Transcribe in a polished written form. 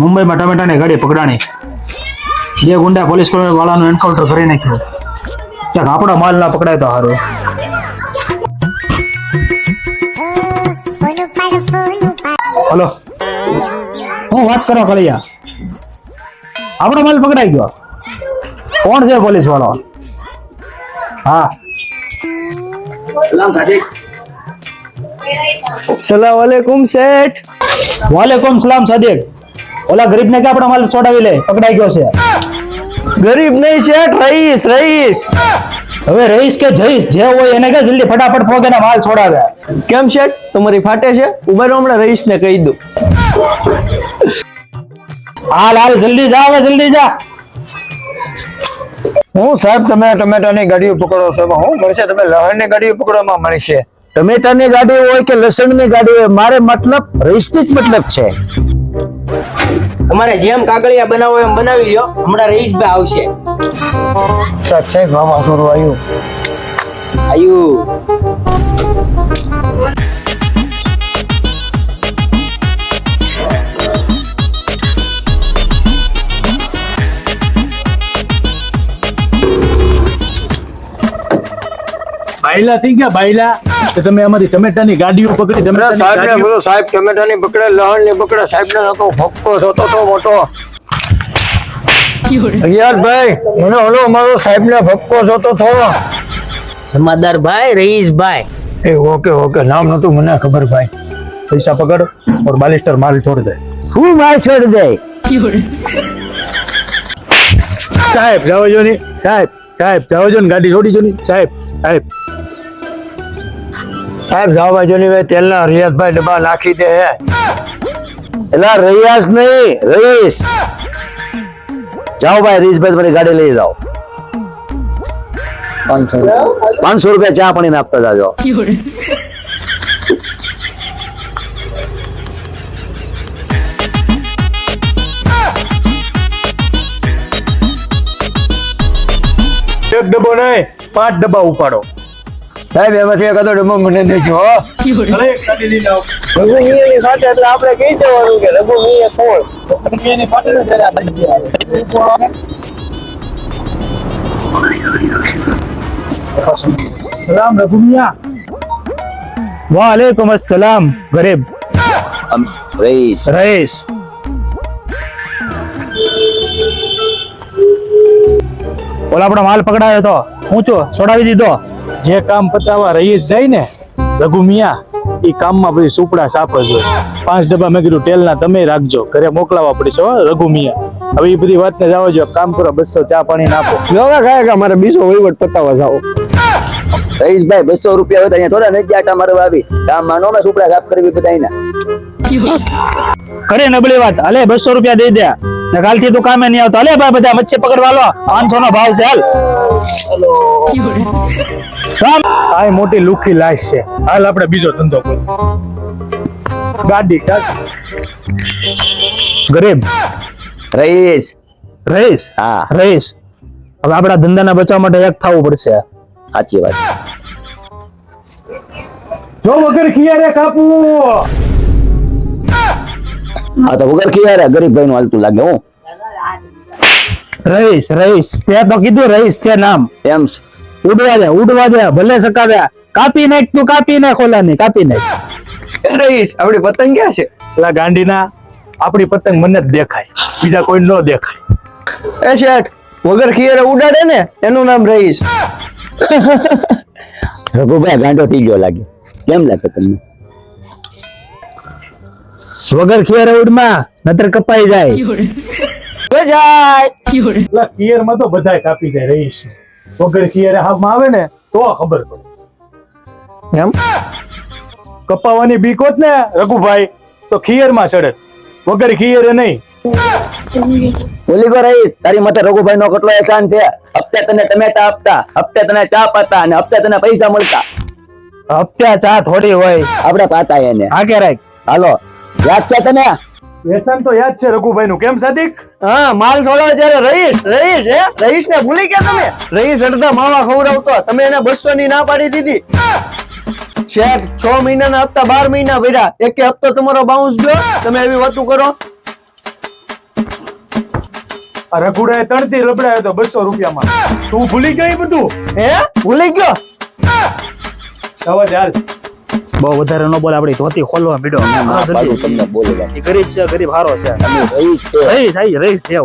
મુંબઈમાં ટમેટાની ગાડી પકડાણી, 2 ગુંડા પોલીસ વાળાનું એન્કાઉન્ટર કરી નાખ્યું. ક્યાંક આપણો માલ ના પકડાય તો સારું. હલો, હું વાત કરો કલિયા, આપણો માલ પકડાઈ ગયો. કોણ છે પોલીસ વાળો? હા, સલામ વાલેકુમ શેઠ. વાલેકુમ સલામ સાદિક. ઓલા ગરીબ ને કે આપણો માલ છોડાવી લે, પકડાઈ ગયો છે. ગરીબ નહીં શેઠ, રહીશ રહીશ. હવે રહીશ કે જઈશ, જે હોય એને કે જલ્દી ફટાફટ પોકેના માલ છોડાવે. કેમ શેઠ, તમારી ફાટે છે? ઉભા રહો, હમણાં રહીશ ને કહી દઉં. હાલ હાલ જલ્દી જા, હવે જલ્દી જા. હું સાહેબ તમે ટમેટાની ગાડીઓ પકડો છો, હું મળશે? તમે લહણની ગાડીઓ પકડવામાં મળશે. ટમેટાની ગાડી હોય કે લસણની ગાડી હોય, મારે મતલબ રહીશથી જ મતલબ છે. તમારે જેમ કાગળિયા બનાવો એમ બનાવી લો, હમણાં રહીશભાઈ આવશે. સાહેબ વાવાઝોડું આવ્યું. બાયલા થઈ ગયા, બાયલા. તો તમે આમાંથી ટમેટાની ગાડીઓ પકડી, સાહેબ ને બધો સાહેબ ટમેટાની પકડે, લહણની પકડે. સાહેબ ને નતો ભક્કો થતો તો મોટો. ભાઈ મને ઓલો અમારો સાહેબ ને ભક્કો જોતો થો. જમાદાર ભાઈ, રહીશભાઈ. એ ઓકે ઓકે, નામ નતું મને ખબર ભાઈ. પૈસા પકડ और बालिस्टर माल छोड़ दे. શું માલ છોડ દે? સાહેબ જાઓ જો ની, સાહેબ સાહેબ જાઓ જો ને, ગાડી છોડી જો ની. સાહેબ સાહેબ સાહેબ જાવા જો ની, તેલના રિયાઝભાઈ ડબ્બા નાખી દે. એલા રિયાઝ નહીં, રહીશ. જાઓ ભાઈ, રીશભાઈ તમારી ગાડી લઈ જાઓ. 500 રૂપિયા ચા પાણી આપતા જાજો. એક ડબ્બો નહીં, 5 ડબ્બા ઉપાડો. સાહેબ એમાંથી એકાદો ડબ્બો મને દેજો. અરે ગાડી લઈને આવો. રઘુમીયાની ફાટે એટલે આપણે કહી દેવાનું કે રઘુમીયા કોણ. એની પાટણ જ જરા સલામ રઘુમિયા. વાલેकुम अस्सलाम गरीब. રહીશ રહીશ. ઓલા આપણો માલ પકડાયો તો ઊંચો છોડાવી દીધો. જે કામ પતાવા રહીશ જાય ને રઘુમિયા, એ કામમાં બધી સુપડા સાપ જ હોય. 5 ડબ્બા મેં કીધું તેલના તમે રાખજો, ઘરે મોકલાવા પડશે હો રઘુમિયા. હવે એ બધી વાતને જવા જો, કામ કરો, 200 ચા પાણી નાખો. જોવા ખાય કે મારે બીજો વહીવટ પતાવવા જાઓ. રહીશભાઈ 200 રૂપિયા હોય અહીંયા થોડા નથી આટા મારવા આવી. કામમાં નો મેં સુપડા સાફ કરવી બધાયના. કરે નબળી વાત. હાલે 200 રૂપિયા દઈ દે ને કાલથી તું કામે નહીં આવતો. હાલે ભાઈ, બધા મચ્છી પકડવા લો, 500 નો ભાવ છે. હાલ આ મોટી લુખી લાશ છે. હાલ આપણે બીજો ધંધો કરો. ગાડી ગરીબ. રહીશ રહીશ. હા રહીશ. હવે આપણા ધંધાના બચાવ માટે એક થવું પડશે. સાચી વાત. જો વગર ખિયારે કાપવું. હા તો વગર ખિયારે ગરીબભાઈ નું હાલતું લાગે. હું રહીશ. રહીશ તે તો કીધું, રહીશ છે નામ. એમ ઉડવા દે, ઉડવા દે, ભલે સકાવે. કાપી નાખ તું, કાપી નાખ. ઓલાની કાપી નાખ. રહીશ, આપણી પતંગ ક્યાં છે? પેલા ગાંડીના, આપણી પતંગ મને જ દેખાય, બીજા કોઈ ન દેખાય. એ શેઠ, વગર ખિયારે ઉડાડે ને એનું નામ રહીશ. રઘુભાઈ ગાંડો થઈ ગયો લાગે. કેમ લાગે તમને? વગર ખિયારે ઉડમાં, નતર કપાઈ જાય. પેલા ખિયરમાં તો બધાય કાપી જાય. રહીશ વગર ખિયારે હાથમાં આવે ને તો ખબર પડે. એમ કપાવાની બીક હોત ને રઘુભાઈ તો ખિયરમાં ચડે, વગર ખિયરે નહીં. બોલી કો રહીશ, તારી માથે રઘુભાઈ નો કેટલો એહસાન છે. હપ્તે તને ટમેટા આપતા, હપ્તે તને ચા પાતા અને હપ્તે તને પૈસા મળતા. હપ્તા ચા થોડી હોય, આપણે પાતા એને. હા કે રાખ. હાલો, યાદ છે તને? વ્યસન તો યાદ છે રઘુભાઈ નું. કેમ સાદિક? હા, માલ છોડો ત્યારે રહીશ રહીશ હે રહીશ ને ભૂલી ગયા તમે? રહીશ અડધા માવા ખવડાવતો, તમે એને 200 ની ના પાડી દીધી. શેઠ 6 મહિનાના હપ્તા 12 મહિના ભર્યા, એક હપ્તો તમારો બાઉન્સ ગયો, તમે એવી વાતું કરો. આ રઘુડાએ 3 થી લબડાયો તો 200 રૂપિયામાં. તું ભૂલી ગઈ બધું? હે ભૂલી ગયો? હવે ચાલ. બહુ વધારે ન બોલે, આપડી ધોતી ખોલવા પીડો. તમને બોલે ગરીબ છે, ગરીબ હારો છે. રહીશ છે. રહીશ છે.